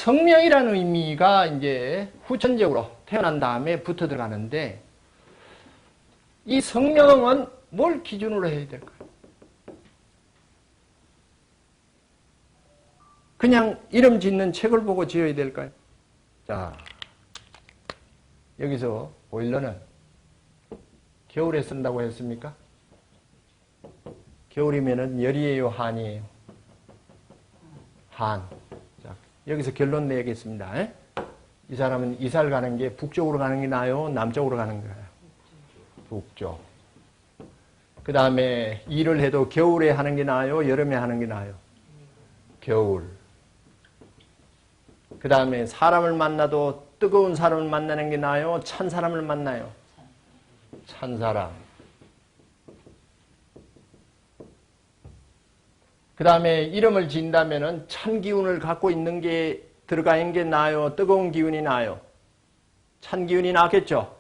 성명이라는 의미가 이제 후천적으로 태어난 다음에 붙어 들어가는데, 이 성명은 뭘 기준으로 해야 될까요? 그냥 이름 짓는 책을 보고 지어야 될까요? 자, 여기서 보일러는 겨울에 쓴다고 했습니까? 겨울이면은 열이에요, 한이에요? 한. 자, 여기서 결론 내겠습니다. 이 사람은 이사를 가는 게 북쪽으로 가는 게 나아요? 남쪽으로 가는 거예요? 북쪽. 그 다음에 일을 해도 겨울에 하는 게 나아요? 여름에 하는 게 나아요? 겨울. 그 다음에 사람을 만나도 뜨거운 사람을 만나는 게 나아요? 찬 사람을 만나요? 찬 사람. 그 다음에 이름을 지은다면은 찬 기운을 갖고 있는 게 들어가 있는 게 나아요? 뜨거운 기운이 나아요? 찬 기운이 나겠죠?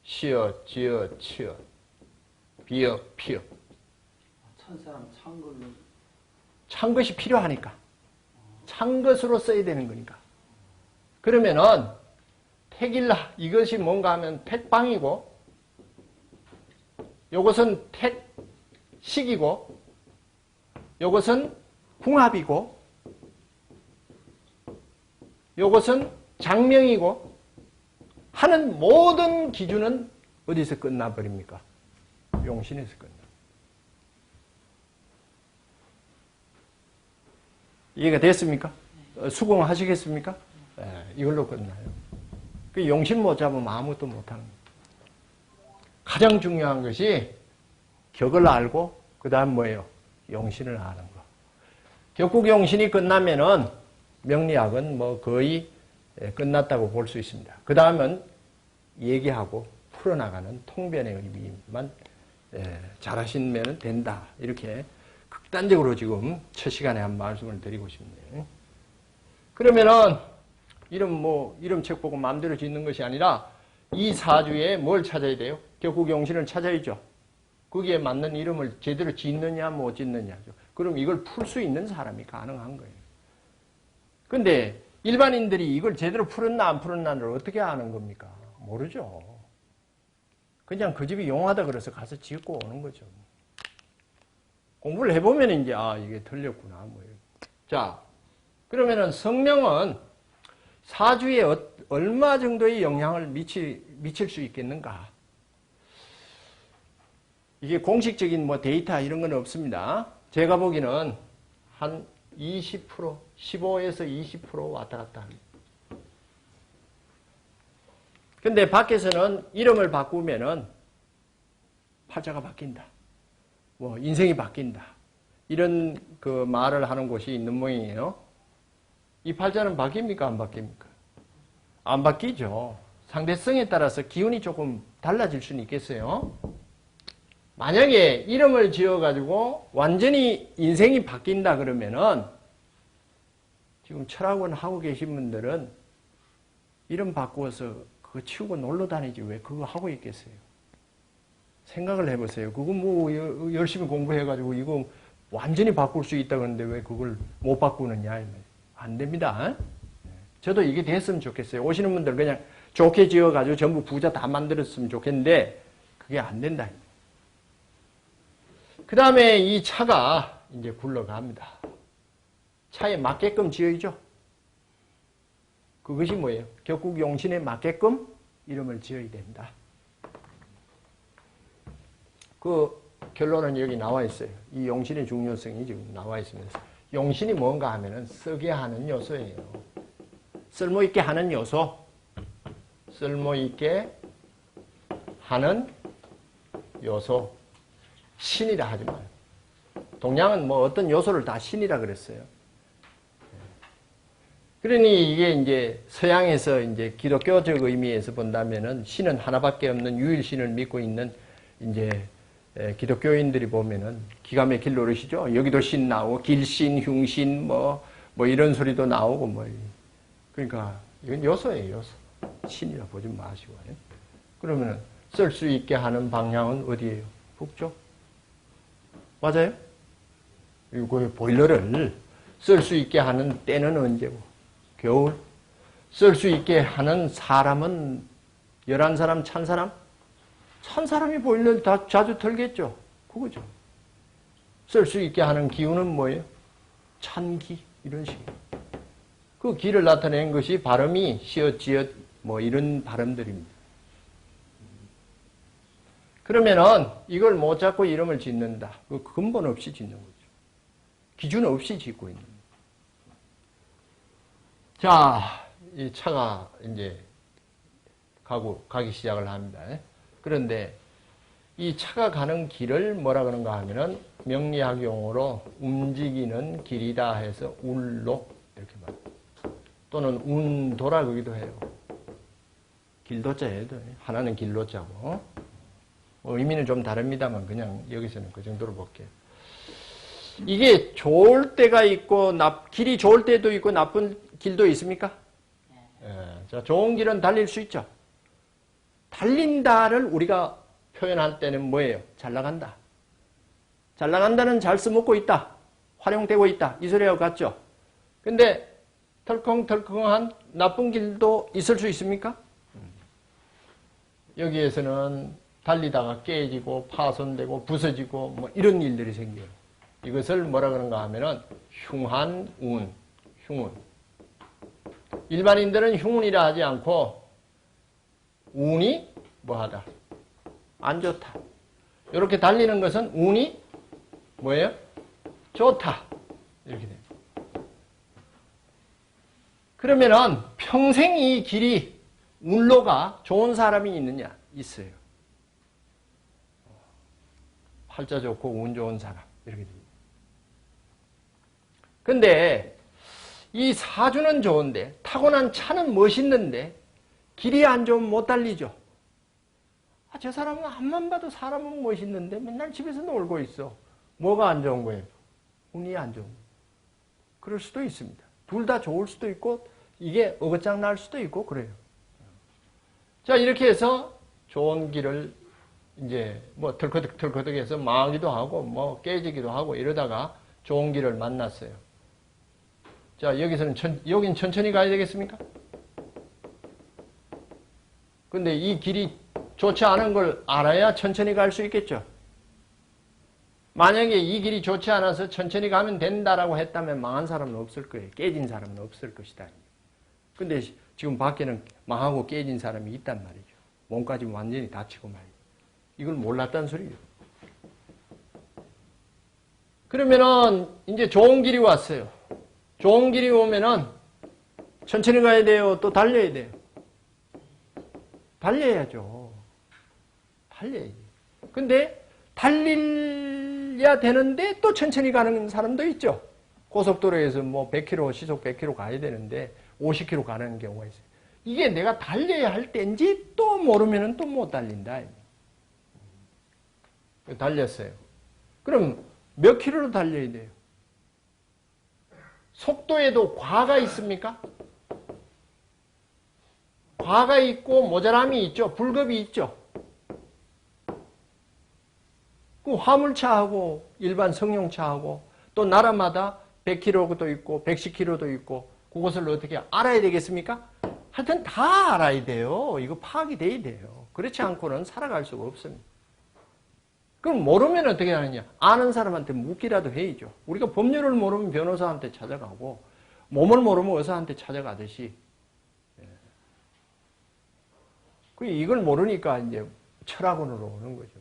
시어, 지어, 치어, 비어, 피어. 찬 사람 찬 걸로. 찬 것이 필요하니까. 찬 것으로 써야 되는 거니까. 그러면은 택일라, 이것이 뭔가 하면 택방이고, 요것은 택식이고, 요것은 궁합이고, 요것은 장명이고 하는 모든 기준은 어디서 끝나버립니까? 용신에서 끝나. 이해가 됐습니까? 수긍하시겠습니까? 네, 이걸로 끝나요. 그 용신 못 잡으면 아무것도 못하는 거예요. 가장 중요한 것이 격을 알고 그 다음 뭐예요? 용신을 아는 거. 격국 용신이 끝나면은 명리학은 뭐 거의 끝났다고 볼 수 있습니다. 그 다음은 얘기하고 풀어나가는 통변의 의미만 잘하시면 된다. 이렇게 극단적으로 지금 첫 시간에 한 말씀을 드리고 싶네요. 그러면은 이름책 보고 마음대로 짓는 것이 아니라 이 사주에 뭘 찾아야 돼요? 격국 용신을 찾아야죠. 거기에 맞는 이름을 제대로 짓느냐 못 짓느냐죠. 그럼 이걸 풀 수 있는 사람이 가능한 거예요. 근데 일반인들이 이걸 제대로 풀었나 안 풀었나를 어떻게 아는 겁니까? 모르죠. 그냥 그 집이 용하다 그래서 가서 짓고 오는 거죠. 공부를 해보면 이제 이게 틀렸구나 뭐. 자, 그러면은 성명은 사주에 얼마 정도의 영향을 미칠 수 있겠는가? 이게 공식적인 뭐 데이터 이런 건 없습니다. 제가 보기에는 한 20%, 15에서 20% 왔다 갔다 합니다. 근데 밖에서는 이름을 바꾸면은 팔자가 바뀐다. 뭐 인생이 바뀐다. 이런 그 말을 하는 곳이 있는 모양이에요. 이 팔자는 바뀝니까? 안 바뀝니까? 안 바뀌죠. 상대성에 따라서 기운이 조금 달라질 수는 있겠어요. 만약에 이름을 지어가지고 완전히 인생이 바뀐다 그러면은 지금 철학원 하고 계신 분들은 이름 바꾸어서 그거 치우고 놀러 다니지 왜 그거 하고 있겠어요? 생각을 해보세요. 그거 뭐 열심히 공부해가지고 이거 완전히 바꿀 수 있다 그러는데 왜 그걸 못 바꾸느냐. 안 됩니다. 저도 이게 됐으면 좋겠어요. 오시는 분들 그냥 좋게 지어가지고 전부 부자 다 만들었으면 좋겠는데 그게 안 된다. 그 다음에 이 차가 이제 굴러갑니다. 차에 맞게끔 지어야죠. 그것이 뭐예요? 격국 용신에 맞게끔 이름을 지어야 된다. 그 결론은 여기 나와 있어요. 이 용신의 중요성이 지금 나와 있으면서. 용신이 뭔가 하면은 쓰게 하는 요소예요. 쓸모있게 하는 요소. 쓸모있게 하는 요소. 신이라 하지 마요. 동양은 뭐 어떤 요소를 다 신이라 그랬어요. 그러니 이게 이제 서양에서 이제 기독교적 의미에서 본다면은 신은 하나밖에 없는 유일신을 믿고 있는 이제 기독교인들이 보면은 기가 막힐 노릇이죠. 여기도 신 나오고 길신, 흉신 뭐 이런 소리도 나오고 뭐. 그러니까 이건 요소예요, 요소. 신이라 보지 마시고. 그러면은 쓸 수 있게 하는 방향은 어디예요? 북쪽? 맞아요? 이거 보일러를 쓸 수 있게 하는 때는 언제고? 겨울 쓸 수 있게 하는 사람은 11사람, 1000사람? 1000사람이 보일러 다 자주 털겠죠. 그거죠. 쓸 수 있게 하는 기운은 뭐예요? 찬기 이런 식이에요. 그 기를 나타낸 것이 발음이 시옷, 지읒 뭐 이런 발음들입니다. 그러면은 이걸 못 잡고 이름을 짓는다. 그 근본 없이 짓는 거죠. 기준 없이 짓고 있는 거예요. 자, 이 차가 이제 가기 시작을 합니다. 그런데 이 차가 가는 길을 뭐라 그런가 하면은 명리학 용어로 움직이는 길이다 해서 울로 이렇게 말합니다. 또는 운도라 그러기도 해요. 길도자예요. 하나는 길도자고. 의미는 좀 다릅니다만 그냥 여기서는 그 정도로 볼게요. 이게 좋을 때가 있고 길이 좋을 때도 있고 나쁜 길도 있습니까? 자, 좋은 길은 달릴 수 있죠. 달린다를 우리가 표현할 때는 뭐예요? 잘 나간다. 잘 나간다는 잘 써먹고 있다. 활용되고 있다. 이 소리하고 같죠? 근데 털컹털컹한 나쁜 길도 있을 수 있습니까? 여기에서는 달리다가 깨지고 파손되고 부서지고 뭐 이런 일들이 생겨요. 이것을 뭐라 그런가 하면은 흉한운, 흉운. 일반인들은 흉운이라 하지 않고 운이 뭐하다? 안 좋다. 이렇게 달리는 것은 운이 뭐예요? 좋다. 이렇게 돼요. 그러면은 평생 이 길이 운로가 좋은 사람이 있느냐? 있어요. 팔자 좋고 운 좋은 사람 이렇게 됩니다. 근데 이 사주는 좋은데 타고난 차는 멋있는데 길이 안 좋으면 못 달리죠. 저 사람은 앞만 봐도 사람은 멋있는데 맨날 집에서 놀고 있어. 뭐가 안 좋은 거예요? 운이 안 좋은 거예요. 그럴 수도 있습니다. 둘 다 좋을 수도 있고 이게 어긋장 날 수도 있고 그래요. 자, 이렇게 해서 좋은 길을 이제 뭐 덜커덕해서 망하기도 하고 뭐 깨지기도 하고 이러다가 좋은 길을 만났어요. 자, 여긴 천천히 가야 되겠습니까? 근데 이 길이 좋지 않은 걸 알아야 천천히 갈 수 있겠죠. 만약에 이 길이 좋지 않아서 천천히 가면 된다라고 했다면 망한 사람은 없을 거예요. 깨진 사람은 없을 것이다. 근데 지금 밖에는 망하고 깨진 사람이 있단 말이죠. 몸까지 완전히 다치고 말이죠. 이걸 몰랐다는 소리예요. 그러면은 이제 좋은 길이 왔어요. 좋은 길이 오면은 천천히 가야 돼요. 또 달려야 돼요. 달려야죠. 달려야지. 근데 달려야 되는데 또 천천히 가는 사람도 있죠. 고속도로에서 뭐 100km, 시속 100km 가야 되는데 50km 가는 경우가 있어요. 이게 내가 달려야 할 때인지 또 모르면은 또 못 달린다. 달렸어요. 그럼 몇 킬로로 달려야 돼요? 속도에도 과가 있습니까? 과가 있고 모자람이 있죠. 불급이 있죠. 그 화물차하고 일반 승용차하고 또 나라마다 100km도 있고 110km도 있고 그것을 어떻게 알아야 되겠습니까? 하여튼 다 알아야 돼요. 이거 파악이 돼야 돼요. 그렇지 않고는 살아갈 수가 없습니다. 그럼 모르면 어떻게 하느냐? 아는 사람한테 묻기라도 해야죠. 우리가 법률을 모르면 변호사한테 찾아가고 몸을 모르면 의사한테 찾아가듯이 이걸 모르니까 이제 철학원으로 오는 거죠.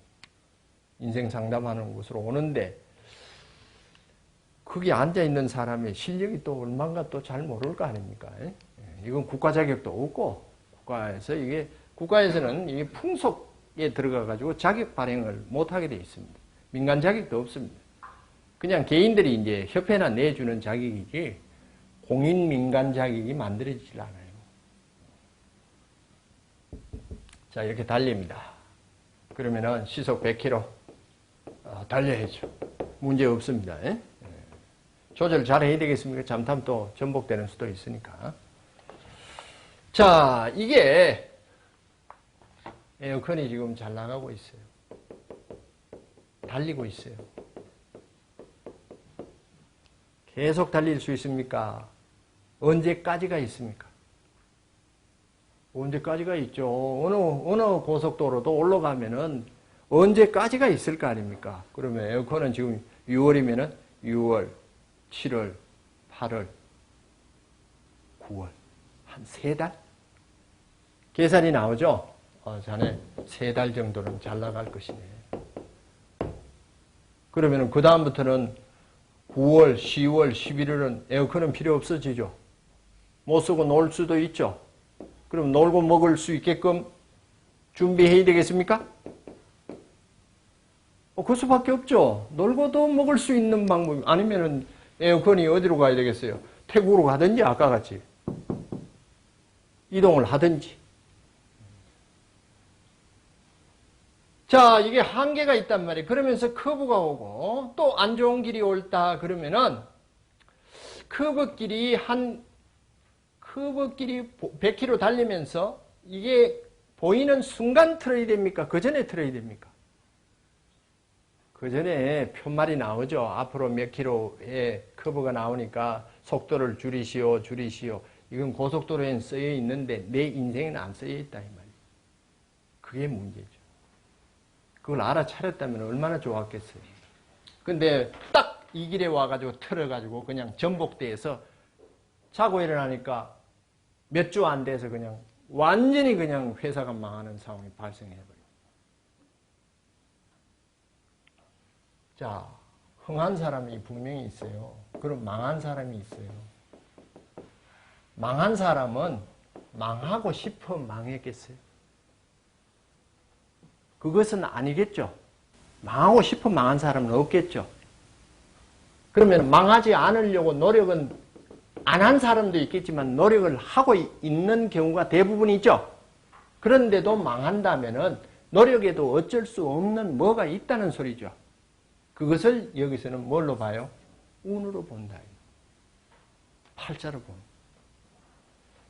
인생 상담하는 곳으로 오는데 거기 앉아있는 사람의 실력이 또 얼마인가 또 잘 모를 거 아닙니까? 이건 국가 자격도 없고 국가에서는 이게 풍속에 들어가가지고 자격 발행을 못하게 되어 있습니다. 민간 자격도 없습니다. 그냥 개인들이 이제 협회나 내주는 자격이지 공인 민간 자격이 만들어지질 않아요. 자, 이렇게 달립니다. 그러면은 시속 100km 달려야죠. 문제 없습니다. 조절 잘 해야 되겠습니까? 잘못하면 또 전복되는 수도 있으니까. 자, 이게 에어컨이 지금 잘 나가고 있어요. 달리고 있어요. 계속 달릴 수 있습니까? 언제까지가 있습니까? 언제까지가 있죠. 어느 고속도로도 올라가면은 언제까지가 있을 거 아닙니까? 그러면 에어컨은 지금 6월이면은 6월, 7월, 8월, 9월. 한 3달? 계산이 나오죠? 자네 3달 정도는 잘 나갈 것이네. 그러면은 그다음부터는 9월, 10월, 11월은 에어컨은 필요 없어지죠. 못 쓰고 놀 수도 있죠. 그럼 놀고 먹을 수 있게끔 준비해야 되겠습니까? 그 수밖에 없죠. 놀고도 먹을 수 있는 방법, 아니면은 에어컨이 어디로 가야 되겠어요? 태국으로 가든지 아까 같이 이동을 하든지. 자, 이게 한계가 있단 말이에요. 그러면서 커브가 오고 또 안 좋은 길이 옳다 그러면은 커브길이 100km 달리면서 이게 보이는 순간 틀어야 됩니까? 그 전에 틀어야 됩니까? 그 전에 표말이 나오죠. 앞으로 몇 킬로의 커브가 나오니까 속도를 줄이시오. 이건 고속도로에는 쓰여 있는데 내 인생에는 안 쓰여 있다 이 말이에요. 그게 문제죠. 그걸 알아차렸다면 얼마나 좋았겠어요. 근데 딱 이 길에 와가지고 틀어가지고 그냥 전복대에서 자고 일어나니까 몇 주 안 돼서 그냥 완전히 그냥 회사가 망하는 상황이 발생해버려요. 자, 흥한 사람이 분명히 있어요. 그럼 망한 사람이 있어요. 망한 사람은 망하고 싶어 망했겠어요? 그것은 아니겠죠. 망하고 싶어 망한 사람은 없겠죠. 그러면 망하지 않으려고 노력은 안 한 사람도 있겠지만 노력을 하고 있는 경우가 대부분이죠. 그런데도 망한다면은 노력에도 어쩔 수 없는 뭐가 있다는 소리죠. 그것을 여기서는 뭘로 봐요? 운으로 본다. 팔자로 봅니다.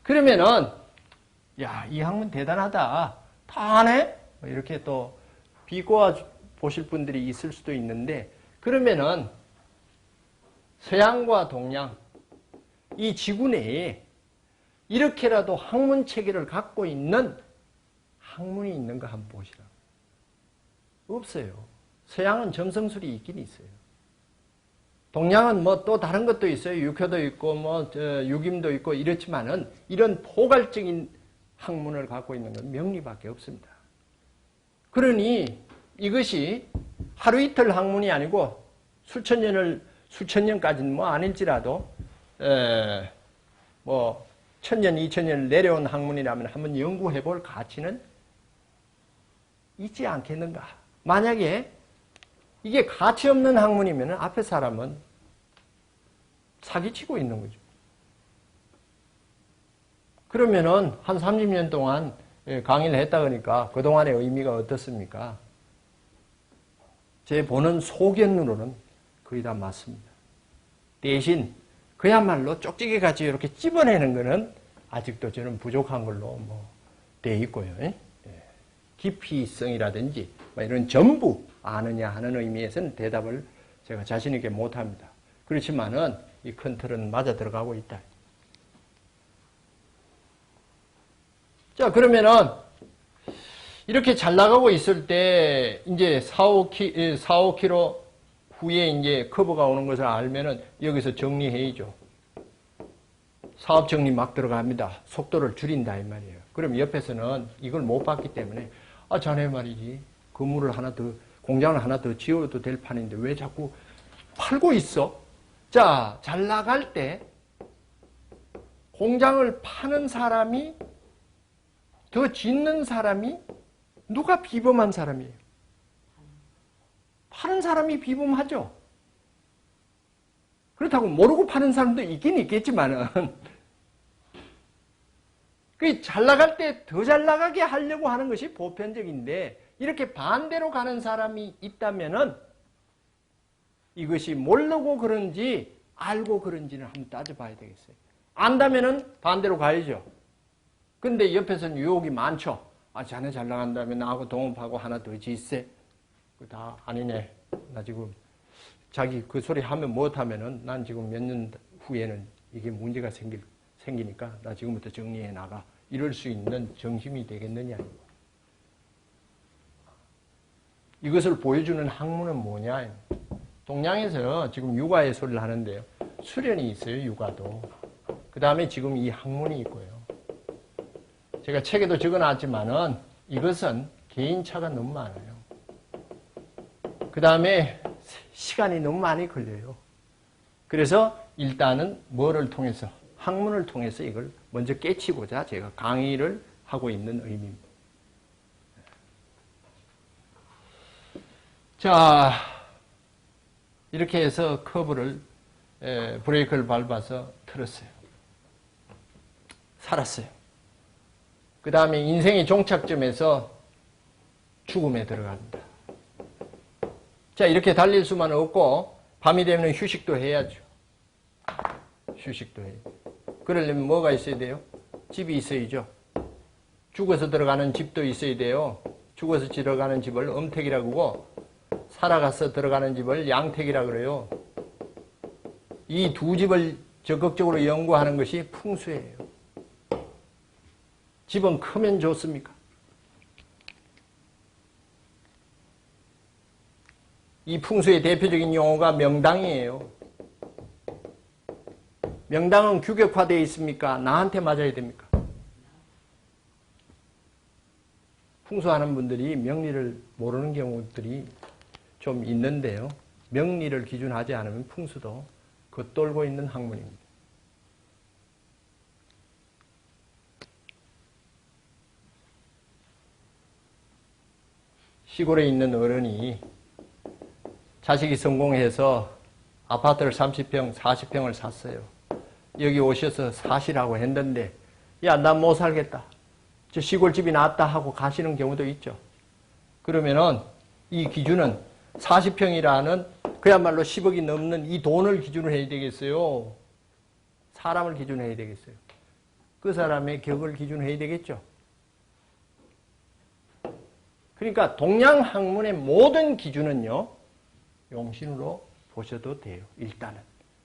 그러면은 야, 이 학문 대단하다. 다 하네? 이렇게 또 비꼬아 보실 분들이 있을 수도 있는데, 그러면은 서양과 동양 이 지구 내에 이렇게라도 학문 체계를 갖고 있는 학문이 있는가 한번 보시라고. 없어요. 서양은 점성술이 있긴 있어요. 동양은 뭐 또 다른 것도 있어요. 육효도 있고 뭐 유김도 있고 이렇지만은 이런 포괄적인 학문을 갖고 있는 건 명리밖에 없습니다. 그러니 이것이 하루 이틀 학문이 아니고 수천 년까지는 뭐 아닐지라도 뭐 1000년, 2000년 내려온 학문이라면 한번 연구해 볼 가치는 있지 않겠는가. 만약에 이게 가치 없는 학문이면 앞에 사람은 사기치고 있는 거죠. 그러면은 한 30년 동안 강의를 했다 그러니까 그동안의 의미가 어떻습니까? 제 보는 소견으로는 거의 다 맞습니다. 대신 그야말로 쪽지게 같이 이렇게 찝어내는 거는 아직도 저는 부족한 걸로 돼 있고요. 깊이성이라든지 이런 전부 아느냐 하는 의미에서는 대답을 제가 자신 있게 못합니다. 그렇지만은 이 큰 틀은 맞아 들어가고 있다. 자, 그러면은 이렇게 잘 나가고 있을 때 이제 4-5km 후에 이제 커브가 오는 것을 알면은 여기서 정리해야죠. 사업 정리 막 들어갑니다. 속도를 줄인다 이 말이에요. 그럼 옆에서는 이걸 못 봤기 때문에 자네 말이지 건물을 하나 더 공장을 하나 더 지어도 될 판인데 왜 자꾸 팔고 있어? 자, 잘 나갈 때 공장을 파는 사람이 더 짓는 사람이 누가 비범한 사람이에요? 파는 사람이 비범하죠. 그렇다고 모르고 파는 사람도 있긴 있겠지만은 잘 나갈 때 더 잘 나가게 하려고 하는 것이 보편적인데 이렇게 반대로 가는 사람이 있다면은 이것이 모르고 그런지 알고 그런지는 한번 따져봐야 되겠어요. 안다면은 반대로 가야죠. 근데 옆에서는 유혹이 많죠. 자네 잘 나간다면 나하고 동업하고 하나 더 짓세. 다 아니네. 나 지금 자기 그 소리 하면 못하면은 난 지금 몇 년 후에는 이게 문제가 생길 생기니까 나 지금부터 정리해 나가. 이럴 수 있는 정심이 되겠느냐. 이것을 보여주는 학문은 뭐냐. 동양에서 지금 육아예술을 하는데요. 수련이 있어요, 육아도. 그 다음에 지금 이 학문이 있고요. 제가 책에도 적어놨지만은 이것은 개인차가 너무 많아요. 그 다음에 시간이 너무 많이 걸려요. 그래서 일단은 뭐를 통해서, 학문을 통해서 이걸 먼저 깨치고자 제가 강의를 하고 있는 의미입니다. 자, 이렇게 해서 커브를, 브레이크를 밟아서 틀었어요. 살았어요. 그 다음에 인생의 종착점에서 죽음에 들어갑니다. 자, 이렇게 달릴 수만 없고, 밤이 되면 휴식도 해야죠. 휴식도 해요. 그러려면 뭐가 있어야 돼요? 집이 있어야죠. 죽어서 들어가는 집도 있어야 돼요. 죽어서 들어가는 집을 음택이라고 하고, 살아가서 들어가는 집을 양택이라고 그래요. 이 두 집을 적극적으로 연구하는 것이 풍수예요. 집은 크면 좋습니까? 이 풍수의 대표적인 용어가 명당이에요. 명당은 규격화되어 있습니까? 나한테 맞아야 됩니까? 풍수하는 분들이 명리를 모르는 경우들이 좀 있는데요. 명리를 기준하지 않으면 풍수도 겉돌고 있는 학문입니다. 시골에 있는 어른이 자식이 성공해서 아파트를 30평, 40평을 샀어요. 여기 오셔서 사시라고 했는데, 야, 난 못 살겠다. 저 시골집이 낫다 하고 가시는 경우도 있죠. 그러면은 이 기준은 40평이라는 그야말로 10억이 넘는 이 돈을 기준으로 해야 되겠어요? 사람을 기준으로 해야 되겠어요? 그 사람의 격을 기준으로 해야 되겠죠? 그러니까 동양 학문의 모든 기준은요, 용신으로 보셔도 돼요. 일단은.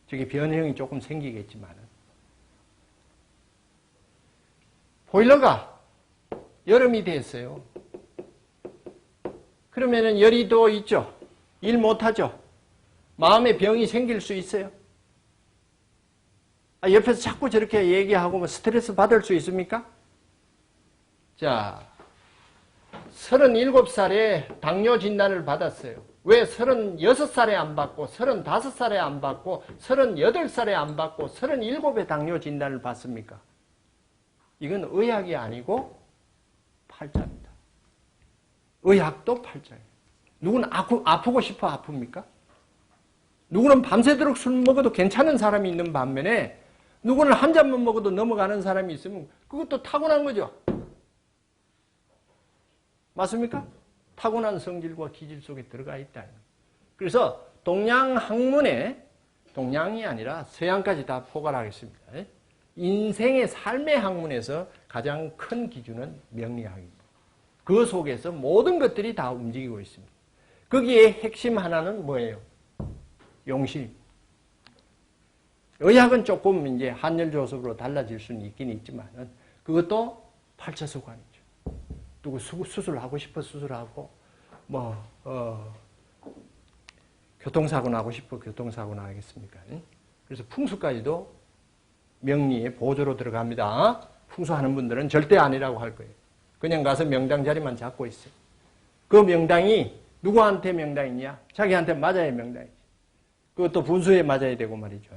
저게 변형이 조금 생기겠지만은. 보일러가 여름이 됐어요. 그러면은 열이 더 있죠. 일 못하죠. 마음에 병이 생길 수 있어요. 옆에서 자꾸 저렇게 얘기하고 뭐 스트레스 받을 수 있습니까? 자, 37살에 당뇨 진단을 받았어요. 왜 36살에 안 받고 35살에 안 받고 38살에 안 받고 37에 당뇨 진단을 받습니까? 이건 의학이 아니고 팔자입니다. 의학도 팔자예요. 누구는 아프고 싶어 아픕니까? 누구는 밤새도록 술 먹어도 괜찮은 사람이 있는 반면에 누구는 한 잔만 먹어도 넘어가는 사람이 있으면 그것도 타고난 거죠. 맞습니까? 타고난 성질과 기질 속에 들어가 있다. 그래서 동양 학문에 동양이 아니라 서양까지 다 포괄하겠습니다. 인생의 삶의 학문에서 가장 큰 기준은 명리학입니다. 그 속에서 모든 것들이 다 움직이고 있습니다. 거기에 핵심 하나는 뭐예요? 용신. 의학은 조금 이제 한열조석으로 달라질 수는 있긴 있지만 그것도 팔자소관이죠. 누구 수술하고 싶어 수술하고 교통사고 나고 싶어 교통사고 나겠습니까? 그래서 풍수까지도 명리의 보조로 들어갑니다. 풍수하는 분들은 절대 아니라고 할 거예요. 그냥 가서 명당 자리만 잡고 있어요. 그 명당이 누구한테 명당이냐? 자기한테 맞아야 명당이지. 그것도 분수에 맞아야 되고 말이죠.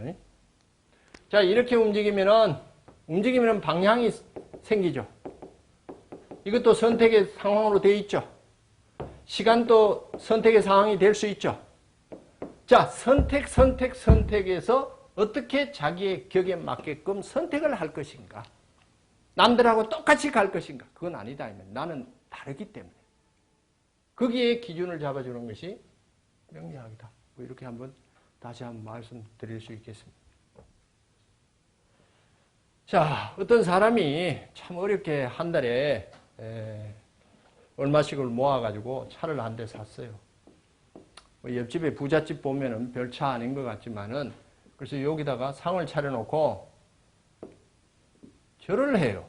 자, 이렇게 움직이면은 방향이 생기죠. 이것도 선택의 상황으로 되어 있죠. 시간도 선택의 상황이 될 수 있죠. 자, 선택에서 어떻게 자기의 격에 맞게끔 선택을 할 것인가? 남들하고 똑같이 갈 것인가? 그건 아니다. 나는 다르기 때문에. 거기에 기준을 잡아주는 것이 명리학이다. 뭐 이렇게 다시 한번 말씀드릴 수 있겠습니다. 자, 어떤 사람이 참 어렵게 한 달에 얼마씩을 모아가지고 차를 한 대 샀어요. 옆집에 부잣집 보면은 별 차 아닌 것 같지만은 그래서 여기다가 상을 차려놓고 절을 해요.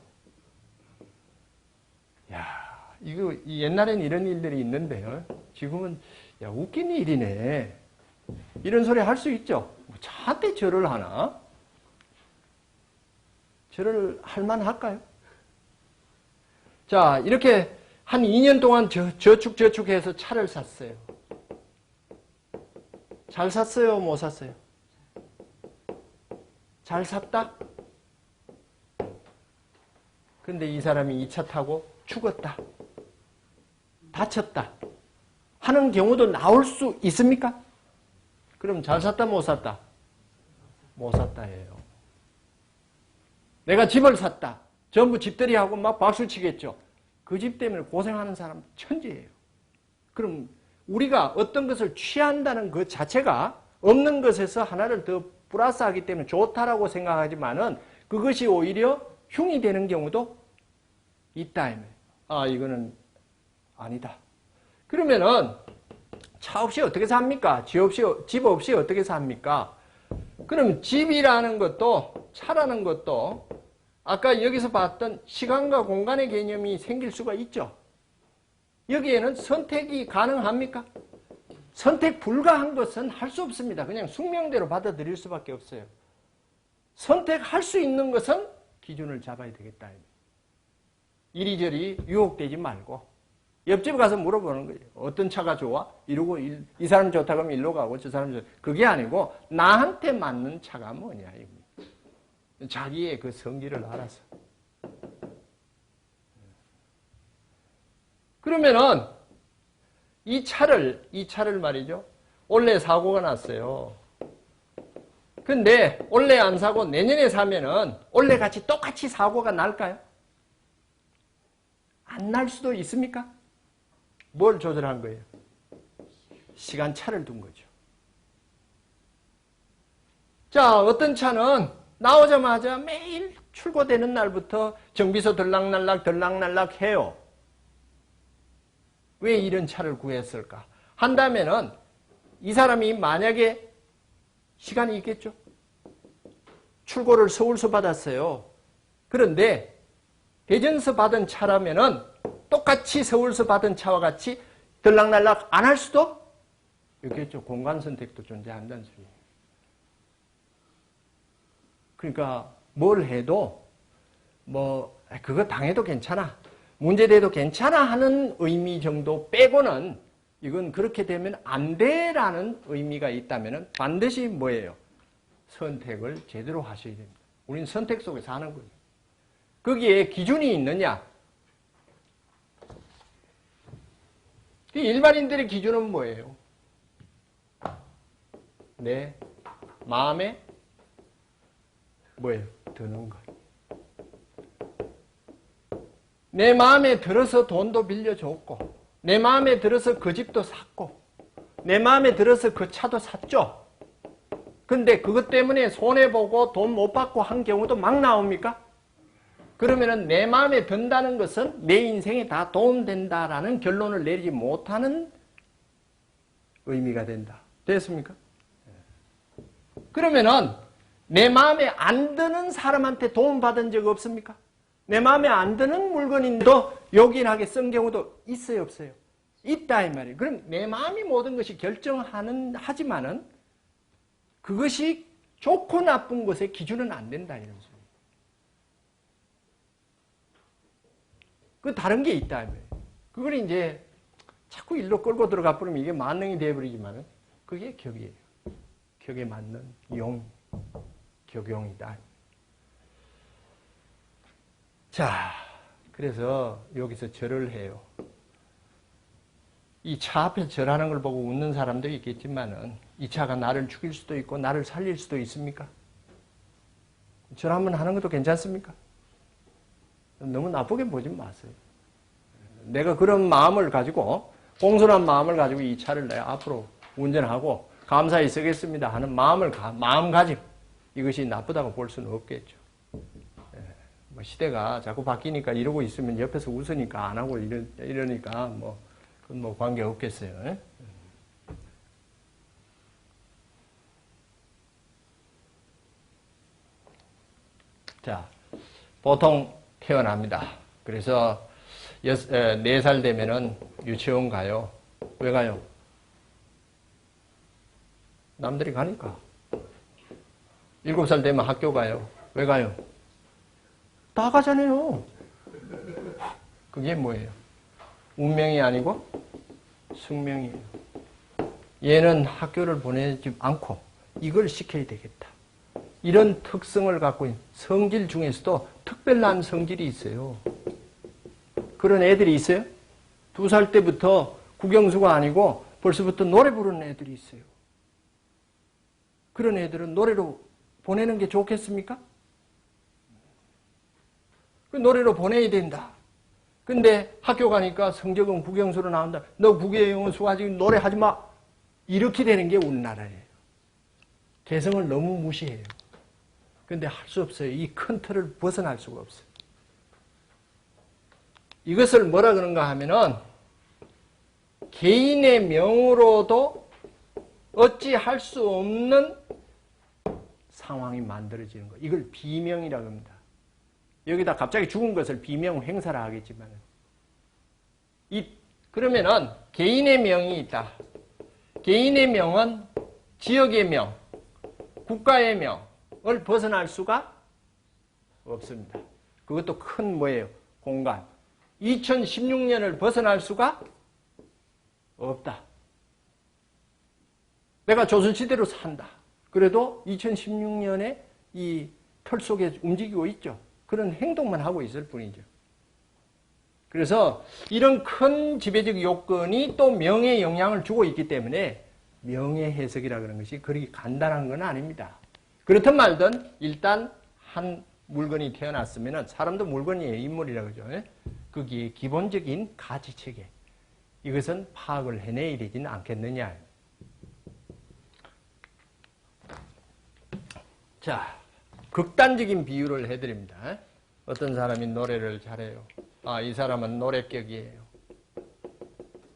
야, 이거 옛날엔 이런 일들이 있는데요. 지금은 야, 웃긴 일이네. 이런 소리 할 수 있죠. 뭐 저한테 절을 하나? 절을 할 만할까요? 자, 이렇게 한 2년 동안 저축해서 차를 샀어요. 잘 샀어요? 못 샀어요? 잘 샀다? 근데 이 사람이 이 차 타고 죽었다. 다쳤다. 하는 경우도 나올 수 있습니까? 그럼 잘 샀다, 못 샀다? 못 샀다 해요. 내가 집을 샀다. 전부 집들이하고 막 박수 치겠죠. 그 집 때문에 고생하는 사람 천재예요. 그럼 우리가 어떤 것을 취한다는 것 자체가 없는 것에서 하나를 더 플러스하기 때문에 좋다라고 생각하지만은 그것이 오히려 흉이 되는 경우도 있다. 아, 이거는 아니다. 그러면은 차 없이 어떻게 삽니까? 집 없이 어떻게 삽니까? 그럼 집이라는 것도 차라는 것도 아까 여기서 봤던 시간과 공간의 개념이 생길 수가 있죠. 여기에는 선택이 가능합니까? 선택 불가한 것은 할 수 없습니다. 그냥 숙명대로 받아들일 수밖에 없어요. 선택할 수 있는 것은 기준을 잡아야 되겠다. 이리저리 유혹되지 말고 옆집 가서 물어보는 거예요. 어떤 차가 좋아? 이러고 이 사람 좋다 그러면 일로 가고 저 사람 좋다. 그게 아니고 나한테 맞는 차가 뭐냐. 자기의 그 성질을 알아서. 그러면은 이 차를 말이죠. 올해 사고가 났어요. 근데 올해 안 사고 내년에 사면은 올해 같이 똑같이 사고가 날까요? 안 날 수도 있습니까? 뭘 조절한 거예요? 시간차를 둔 거죠. 자, 어떤 차는 나오자마자 매일 출고되는 날부터 정비소 들락날락 해요. 왜 이런 차를 구했을까? 한다면은 이 사람이 만약에 시간이 있겠죠? 출고를 서울서 받았어요. 그런데 대전서 받은 차라면은 똑같이 서울서 받은 차와 같이 들락날락 안 할 수도 있겠죠. 공간 선택도 존재한다는 소리예요. 그러니까 뭘 해도 그거 당해도 괜찮아. 문제돼도 괜찮아 하는 의미 정도 빼고는 이건 그렇게 되면 안 돼라는 의미가 있다면 반드시 뭐예요? 선택을 제대로 하셔야 됩니다. 우리는 선택 속에 사는 거예요. 거기에 기준이 있느냐? 일반인들의 기준은 뭐예요? 내 마음에 뭐예요? 드는 것. 내 마음에 들어서 돈도 빌려줬고 내 마음에 들어서 그 집도 샀고 내 마음에 들어서 그 차도 샀죠. 근데 그것 때문에 손해보고 돈 못 받고 한 경우도 막 나옵니까? 그러면은 내 마음에 든다는 것은 내 인생에 다 도움된다라는 결론을 내리지 못하는 의미가 된다. 됐습니까? 그러면은 내 마음에 안 드는 사람한테 도움받은 적 없습니까? 내 마음에 안 드는 물건인데도 요긴하게 쓴 경우도 있어요, 없어요? 있다, 이 말이에요. 그럼 내 마음이 모든 것이 하지만은 그것이 좋고 나쁜 것의 기준은 안 된다, 이런 소리예요. 그 다른 게 있다, 이 말이에요. 그걸 이제 자꾸 일로 끌고 들어가 버리면 이게 만능이 되어버리지만은 그게 격이에요. 격에 맞는 격용이다. 자, 그래서 여기서 절을 해요. 이 차 앞에서 절하는 걸 보고 웃는 사람도 있겠지만은 이 차가 나를 죽일 수도 있고 나를 살릴 수도 있습니까? 절 한번 하는 것도 괜찮습니까? 너무 나쁘게 보지 마세요. 내가 그런 마음을 가지고 공손한 마음을 가지고 이 차를 내가 앞으로 운전하고 감사히 쓰겠습니다 하는 마음가짐, 이것이 나쁘다고 볼 수는 없겠죠. 시대가 자꾸 바뀌니까 이러고 있으면 옆에서 웃으니까 안 하고 이러니까 그건 뭐 관계 없겠어요. 자, 보통 태어납니다. 그래서 4살 되면은 유치원 가요. 왜 가요? 남들이 가니까. 7살 되면 학교 가요. 왜 가요? 다 가잖아요. 그게 뭐예요? 운명이 아니고 숙명이에요. 얘는 학교를 보내지 않고 이걸 시켜야 되겠다. 이런 특성을 갖고 있는 성질 중에서도 특별한 성질이 있어요. 그런 애들이 있어요? 2살 때부터 국영수가 아니고 벌써부터 노래 부르는 애들이 있어요. 그런 애들은 노래로 보내는 게 좋겠습니까? 그 노래로 보내야 된다. 근데 학교 가니까 성적은 국영수로 나온다. 너 국영수 가지고 노래하지 마. 이렇게 되는 게 우리나라예요. 개성을 너무 무시해요. 근데 할 수 없어요. 이 큰 틀을 벗어날 수가 없어요. 이것을 뭐라 그런가 하면은 개인의 명으로도 어찌할 수 없는 상황이 만들어지는 거. 이걸 비명이라고 합니다. 여기다 갑자기 죽은 것을 비명 행사라 하겠지만 그러면은 개인의 명이 있다. 개인의 명은 지역의 명, 국가의 명을 벗어날 수가 없습니다. 그것도 큰 뭐예요? 공간. 2016년을 벗어날 수가 없다. 내가 조선시대로 산다. 그래도 2016년에 이 털 속에 움직이고 있죠. 그런 행동만 하고 있을 뿐이죠. 그래서 이런 큰 지배적 요건이 또 명에 영향을 주고 있기 때문에 명예 해석이라 그런 것이 그렇게 간단한 건 아닙니다. 그렇든 말든 일단 한 물건이 태어났으면 사람도 물건이에요. 인물이라고 그러죠. 거기에 기본적인 가치체계. 이것은 파악을 해내야 되지는 않겠느냐. 자, 극단적인 비유를 해드립니다. 어떤 사람이 노래를 잘해요. 이 사람은 노래격이에요.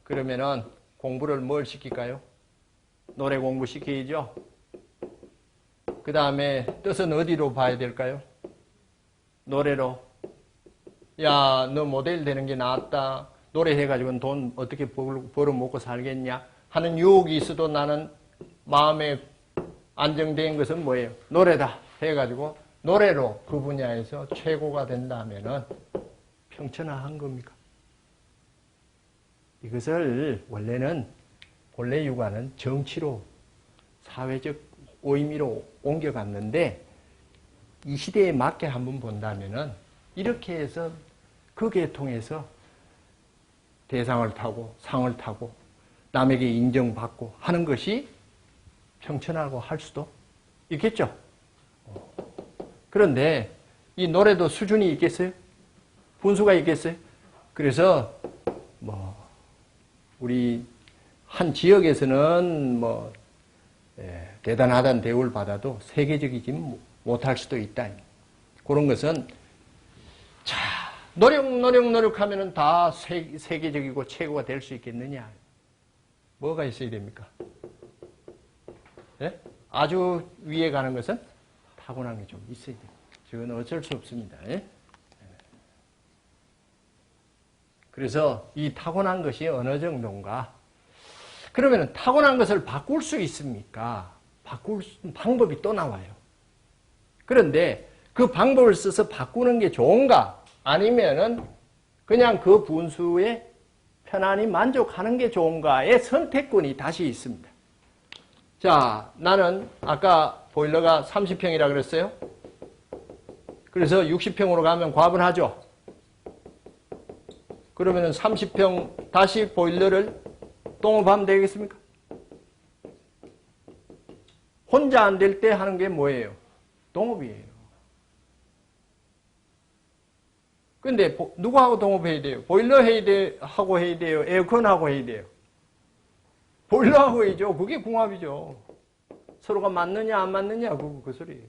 그러면은 공부를 뭘 시킬까요? 노래 공부 시켜야죠. 그 다음에 뜻은 어디로 봐야 될까요? 노래로. 야, 너 모델 되는 게 낫다. 노래해가지고는 돈 어떻게 벌어먹고 살겠냐 하는 유혹이 있어도 나는 마음에 안정된 것은 뭐예요? 노래다 해가지고 노래로 그 분야에서 최고가 된다면은 평천화한 겁니까? 이것을 원래는 본래 육아는 정치로 사회적 의미로 옮겨갔는데 이 시대에 맞게 한번 본다면은 이렇게 해서 그 계통에서 대상을 타고 상을 타고 남에게 인정받고 하는 것이 평천하고 할 수도 있겠죠. 그런데 이 노래도 수준이 있겠어요? 분수가 있겠어요? 그래서 우리 한 지역에서는 대단하다는 대우를 받아도 세계적이지 못할 수도 있다. 그런 것은 노력하면은 다 세계적이고 최고가 될 수 있겠느냐? 뭐가 있어야 됩니까? 예? 아주 위에 가는 것은 타고난 게 좀 있어야 돼요. 저건 어쩔 수 없습니다. 예? 그래서 이 타고난 것이 어느 정도인가? 그러면 타고난 것을 바꿀 수 있습니까? 바꿀 방법이 또 나와요. 그런데 그 방법을 써서 바꾸는 게 좋은가? 아니면은 그냥 그 분수에 편안히 만족하는 게 좋은가의 선택권이 다시 있습니다. 자, 나는 아까 보일러가 30평이라 그랬어요. 그래서 60평으로 가면 과분하죠. 그러면은 30평 다시 보일러를 동업하면 되겠습니까? 혼자 안 될 때 하는 게 뭐예요? 동업이에요. 근데 누구하고 동업해야 돼요? 보일러 하고 해야 돼요? 에어컨하고 해야 돼요? 보일러하고 해야죠. 그게 궁합이죠. 서로가 맞느냐 안 맞느냐 그 소리예요.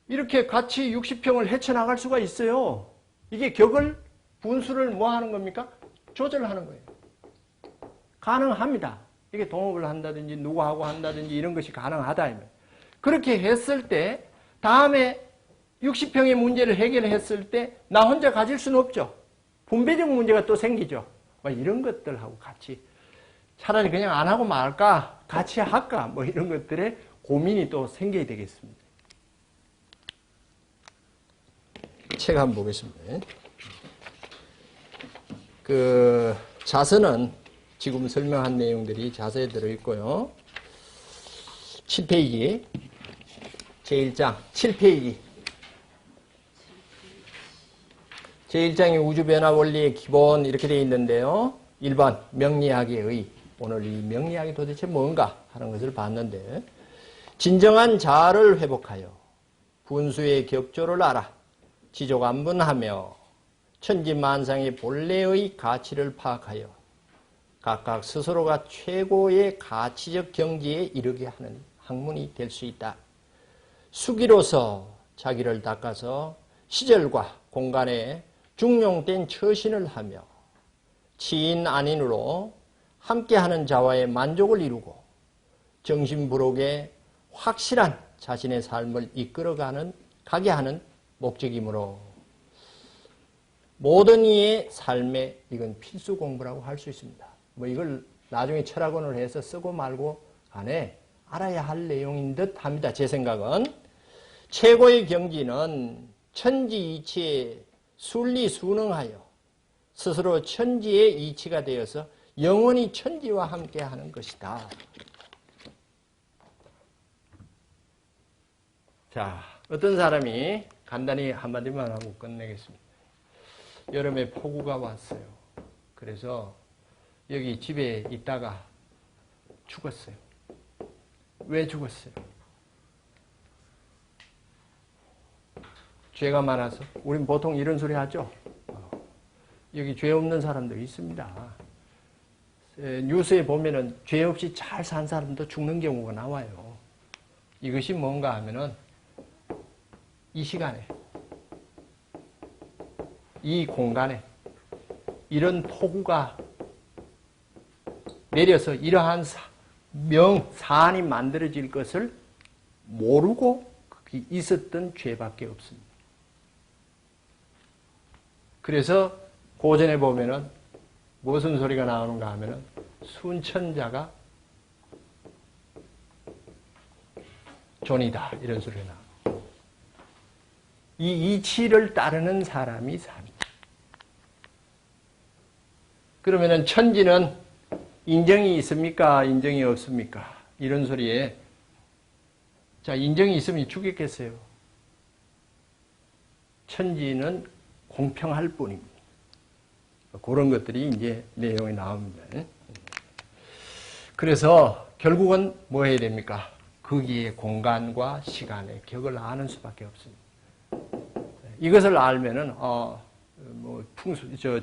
이렇게 같이 60평을 헤쳐나갈 수가 있어요. 이게 격을 분수를 뭐 하는 겁니까? 조절하는 거예요. 가능합니다. 이게 동업을 한다든지 누구하고 한다든지 이런 것이 가능하다. 그렇게 했을 때 다음에 60평의 문제를 해결했을 때 나 혼자 가질 수는 없죠. 분배적 문제가 또 생기죠. 뭐 이런 것들하고 같이 차라리 그냥 안 하고 말까, 같이 할까, 뭐 이런 것들에 고민이 또 생겨야 되겠습니다. 책 한번 보겠습니다. 그 자서는 지금 설명한 내용들이 자서에 들어있고요. 7페이지, 제1장 7페이지. 제1장이 우주변화 원리의 기본 이렇게 되어 있는데요. 1번 명리학의 의. 오늘 이 명리학이 도대체 뭔가 하는 것을 봤는데, 진정한 자아를 회복하여 분수의 격조를 알아 지족안분하며 천지만상의 본래의 가치를 파악하여 각각 스스로가 최고의 가치적 경지에 이르게 하는 학문이 될 수 있다. 수기로서 자기를 닦아서 시절과 공간에 중용된 처신을 하며 치인 안인으로 함께하는 자와의 만족을 이루고 정신부록에 확실한 자신의 삶을 가게 하는 목적이므로 모든 이의 삶에 이건 필수 공부라고 할 수 있습니다. 뭐 이걸 나중에 철학원을 해서 쓰고 말고 간에 알아야 할 내용인 듯 합니다. 제 생각은 최고의 경지는 천지이치에 순리순응하여 스스로 천지의 이치가 되어서 영원히 천지와 함께하는 것이다. 자, 어떤 사람이 간단히 한마디만 하고 끝내겠습니다. 여름에 폭우가 왔어요. 그래서 여기 집에 있다가 죽었어요. 왜 죽었어요? 죄가 많아서. 우린 보통 이런 소리 하죠. 여기 죄 없는 사람도 있습니다. 뉴스에 보면은 죄 없이 잘 산 사람도 죽는 경우가 나와요. 이것이 뭔가 하면은 이 시간에, 이 공간에 이런 폭우가 내려서 이러한 사안이 만들어질 것을 모르고 거기 있었던 죄밖에 없습니다. 그래서 고전에 보면은 무슨 소리가 나오는가 하면은 순천자가 존이다 이런 소리가 나와요. 이 이치를 따르는 사람이 삽니다. 그러면은 천지는 인정이 있습니까? 인정이 없습니까? 이런 소리에 자, 인정이 있으면 죽였겠어요. 천지는 공평할 뿐입니다. 그런 것들이 이제 내용이 나옵니다. 그래서 결국은 뭐 해야 됩니까? 거기에 공간과 시간의 격을 아는 수밖에 없습니다. 이것을 알면은 뭐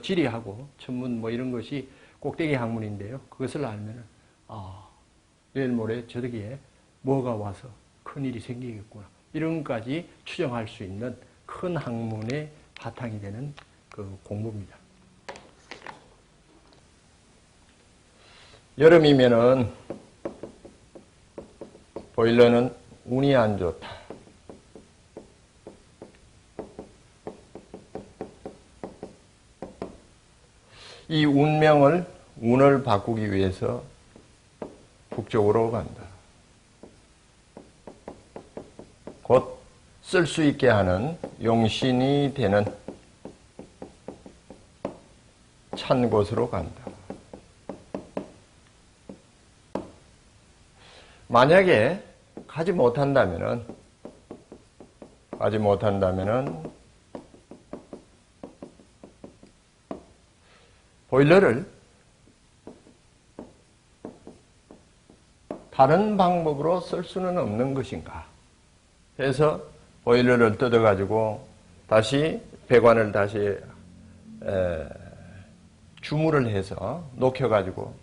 지리하고 천문 뭐 이런 것이 꼭대기 학문인데요. 그것을 알면은 내일 모레 저기에 뭐가 와서 큰 일이 생기겠구나. 이런 것까지 추정할 수 있는 큰 학문의 바탕이 되는 그 공부입니다. 여름이면은 보일러는 운이 안 좋다. 이 운을 바꾸기 위해서 북쪽으로 간다. 곧 쓸 수 있게 하는 용신이 되는 찬 곳으로 간다. 만약에 가지 못한다면은 보일러를 다른 방법으로 쓸 수는 없는 것인가 해서 보일러를 뜯어가지고 다시 배관을 다시 주물을 해서 녹여가지고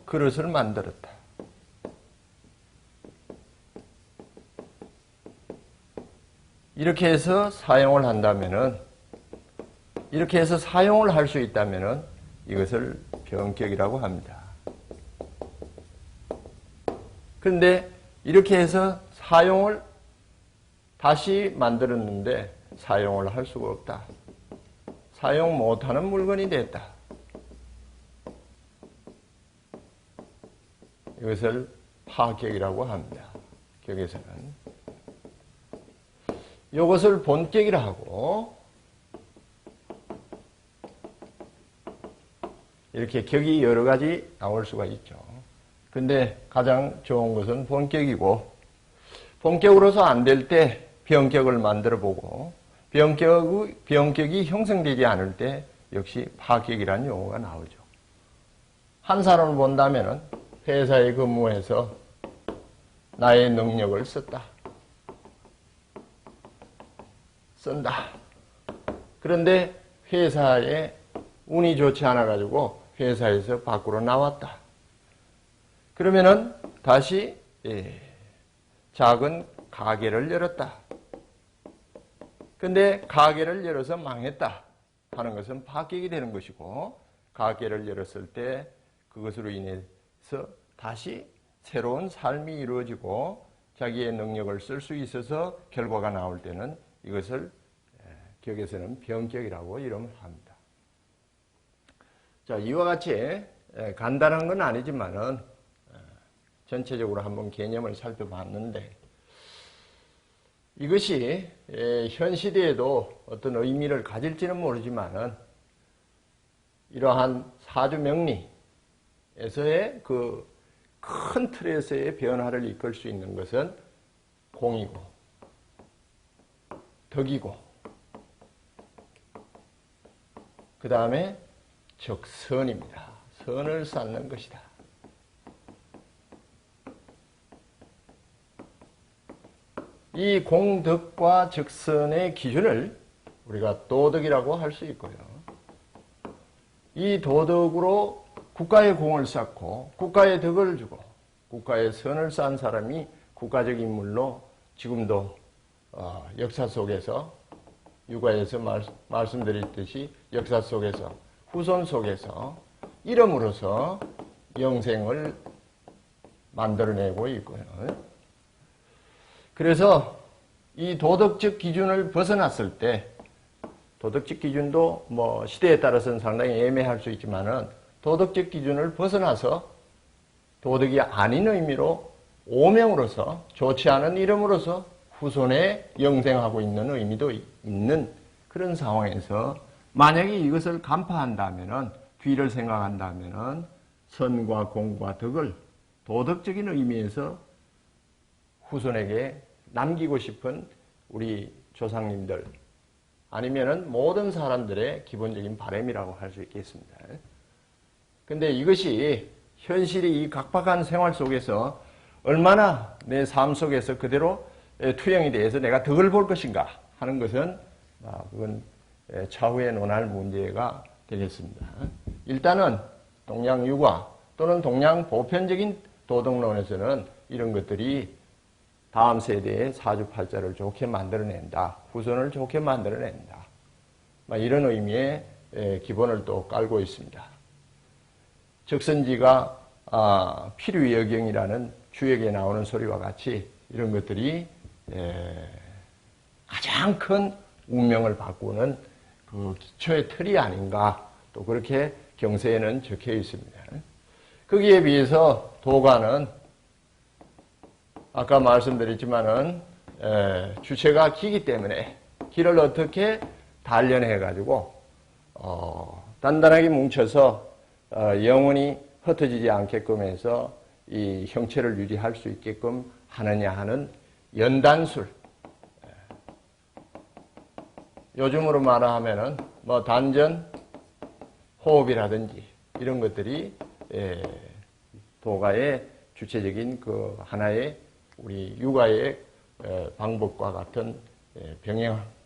그릇을 만들었다. 이렇게 해서 사용을 한다면은, 이렇게 해서 사용을 할 수 있다면은 이것을 병격이라고 합니다. 그런데 이렇게 해서 사용을 다시 만들었는데 사용을 할 수가 없다. 사용 못하는 물건이 됐다. 이것을 파격이라고 합니다. 격에서는. 이것을 본격이라 하고, 이렇게 격이 여러 가지 나올 수가 있죠. 근데 가장 좋은 것은 본격이고, 본격으로서 안 될 때 변격을 만들어 보고, 변격이 형성되지 않을 때 역시 파격이라는 용어가 나오죠. 한 사람을 본다면은 회사에 근무해서 나의 능력을 쓴다. 그런데 회사에 운이 좋지 않아가지고 회사에서 밖으로 나왔다. 그러면은 다시 작은 가게를 열었다. 근데 가게를 열어서 망했다 하는 것은 파격이 되는 것이고, 가게를 열었을 때 그것으로 인해서 다시 새로운 삶이 이루어지고 자기의 능력을 쓸 수 있어서 결과가 나올 때는 이것을 격에서는 변격이라고 이름을 합니다. 자, 이와 같이 간단한 건 아니지만은 전체적으로 한번 개념을 살펴봤는데, 이것이 현 시대에도 어떤 의미를 가질지는 모르지만은 이러한 사주 명리에서의 그 큰 틀에서의 변화를 이끌 수 있는 것은 공이고, 덕이고, 그 다음에 적선입니다. 선을 쌓는 것이다. 이 공덕과 적선의 기준을 우리가 도덕이라고 할 수 있고요. 이 도덕으로 국가의 공을 쌓고 국가의 덕을 주고 국가의 선을 쌓은 사람이 국가적 인물로 지금도 역사 속에서, 육아에서 말씀드렸듯이 역사 속에서, 후손 속에서 이름으로서 영생을 만들어내고 있고요. 그래서 이 도덕적 기준을 벗어났을 때, 도덕적 기준도 뭐 시대에 따라서는 상당히 애매할 수 있지만은 도덕적 기준을 벗어나서 도덕이 아닌 의미로 오명으로서, 좋지 않은 이름으로서 후손에 영생하고 있는 의미도 있는 그런 상황에서 만약에 이것을 간파한다면은, 뒤를 생각한다면은 선과 공과 덕을 도덕적인 의미에서 후손에게 남기고 싶은 우리 조상님들, 아니면은 모든 사람들의 기본적인 바람이라고 할 수 있겠습니다. 근데 이것이 현실이 이 각박한 생활 속에서 얼마나 내 삶 속에서 그대로 투영이 돼서 내가 덕을 볼 것인가 하는 것은 그건 차후에 논할 문제가 되겠습니다. 일단은 동양 육아 또는 동양 보편적인 도덕론에서는 이런 것들이 다음 세대의 사주팔자를 좋게 만들어낸다, 후손을 좋게 만들어낸다, 이런 의미의 기본을 또 깔고 있습니다. 적선지가 필요여경이라는 주역에 나오는 소리와 같이 이런 것들이 가장 큰 운명을 바꾸는 그 기초의 틀이 아닌가, 또 그렇게 경세에는 적혀 있습니다. 거기에 비해서 도가는 아까 말씀드렸지만은 주체가 기기 때문에 기를 어떻게 단련해 가지고 단단하게 뭉쳐서 영원히 흩어지지 않게끔 해서 이 형체를 유지할 수 있게끔 하느냐 하는 연단술, 요즘으로 말하면은 뭐 단전, 호흡이라든지 이런 것들이 도가의 주체적인 그 하나의 우리 육아의 방법과 같은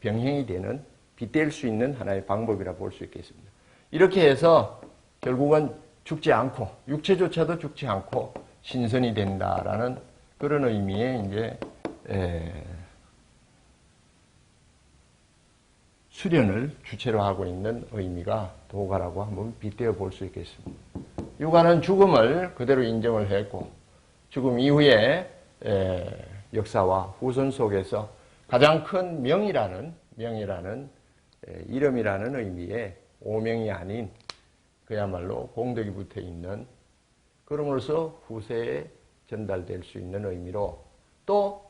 병행이 되는, 빗댈 수 있는 하나의 방법이라 볼 수 있겠습니다. 이렇게 해서 결국은 죽지 않고, 육체조차도 죽지 않고 신선이 된다라는 그런 의미의 이제 수련을 주체로 하고 있는 의미가 도가라고 한번 빗대어 볼 수 있겠습니다. 육아는 죽음을 그대로 인정을 했고, 죽음 이후에 역사와 후손 속에서 가장 큰 명이라는 이름이라는 의미의 오명이 아닌 그야말로 공덕이 붙어 있는, 그럼으로써 후세에 전달될 수 있는 의미로 또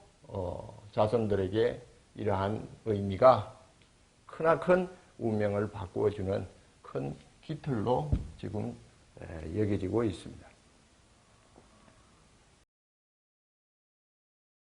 자손들에게 이러한 의미가 크나큰 운명을 바꾸어주는 큰 깃털로 지금 여겨지고 있습니다.